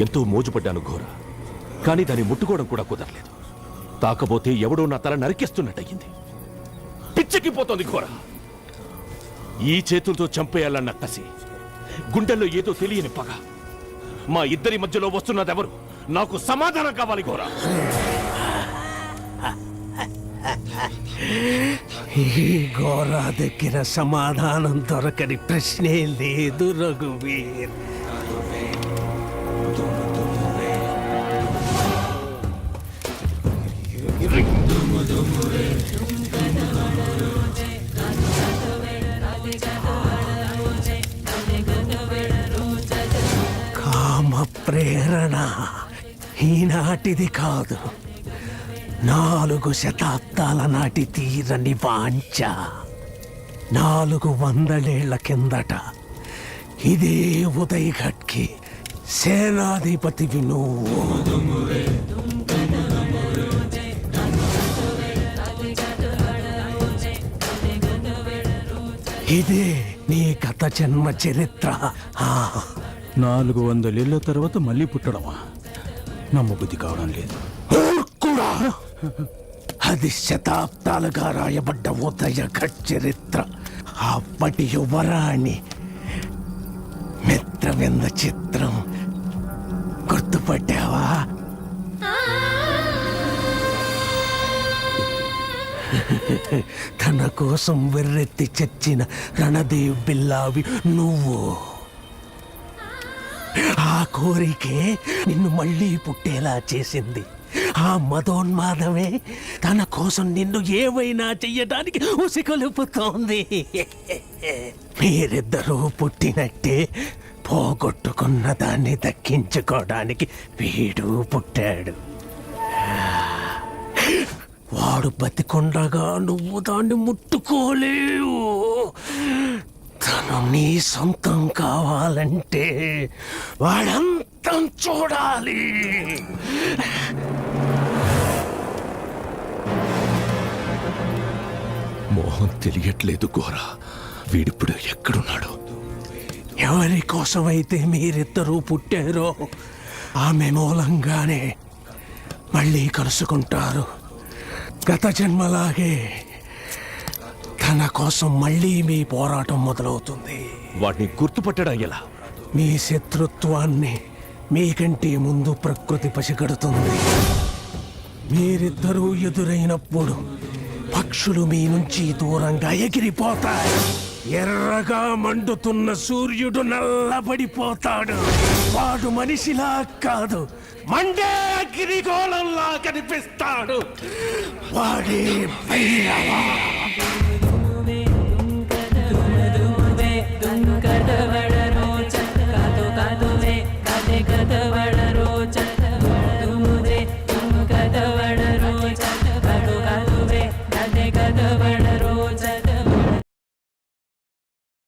ఎంతో మోజుపడ్డాను ఘోర. కానీ దాన్ని ముట్టుకోవడం కూడా కుదరలేదు. తాకపోతే ఎవడో నా తల నరికేస్తున్నట్టయింది. పిచ్చెక్కిపోతోంది ఘోర. ఈ చేతులతో చంపేయాలన్న కసి, గుండెల్లో ఏదో తెలియని పగ. మా ఇద్దరి మధ్యలో వస్తున్నదెవరు? నాకు సమాధానం కావాలి ఘోర. ఈ ఘోర దగ్గర సమాధానం దొరకని ప్రశ్నే లేదు రఘువీర్. కామ ప్రేరణ ఈనాటిది కాదు, 4 శతాబ్దాల నాటి తీరని వాంఛ. 400 ఏళ్ల కిందట ఇదే ఉదయఘట్కి సేనాధిపతివి నువ్వు. ఇదే నీ గత జన్మ చరిత్ర. 400 ఏళ్ల తర్వాత మళ్ళీ పుట్టడమా? నమ్మబుద్ధి కావడం లేదు. కూడా అది శతాబ్దాలుగా రాయబడ్డ ఉదయఘట్ చరిత్ర. అప్పటి యువరాణి మిత్రవింద చిత్రం గుర్తుపట్టావా? తన కోసం వెర్రెత్తి చచ్చిన రణదేవ్ బిల్లావి నువ్వు. ఆ కోరికే నిన్ను మళ్ళీ పుట్టేలా చేసింది. ఆ మదోన్మాదమే తన కోసం నిన్ను ఏమైనా చెయ్యడానికి ఉసిగొలుపుతోంది. మీరిద్దరూ పుట్టినట్టే పోగొట్టుకున్న దాన్ని దక్కించుకోవడానికి వీడు పుట్టాడు. వాడు బతికొండగా నువ్వు దాన్ని ముట్టుకోలేవు. తను నీ సొంతం కావాలంటే వాడంతం చూడాలి. మోహన్ తెలియట్లేదు ఘోర. వీడిప్పుడు ఎక్కడున్నాడు? ఎవరి కోసమైతే మీరిద్దరూ పుట్టారో ఆమె మూలంగానే మళ్ళీ కలుసుకుంటారు. గత జన్మలాగే తన కోసం మళ్ళీ మీ పోరాటం మొదలవుతుంది. వాటిని గుర్తుపట్టడం ఎలా? మీ శత్రుత్వాన్ని మీకంటే ముందు ప్రకృతి పసిగడుతుంది. మీరిద్దరూ ఎదురైనప్పుడు పక్షులు మీ నుంచి దూరంగా ఎగిరిపోతాయి. ఎర్రగా మండుతున్న సూర్యుడు నల్లబడిపోతాడు. వాడు మనిషిలా కాదు, మండే అగ్నిగోళంలా కనిపిస్తాడు. వాడే భైరవ.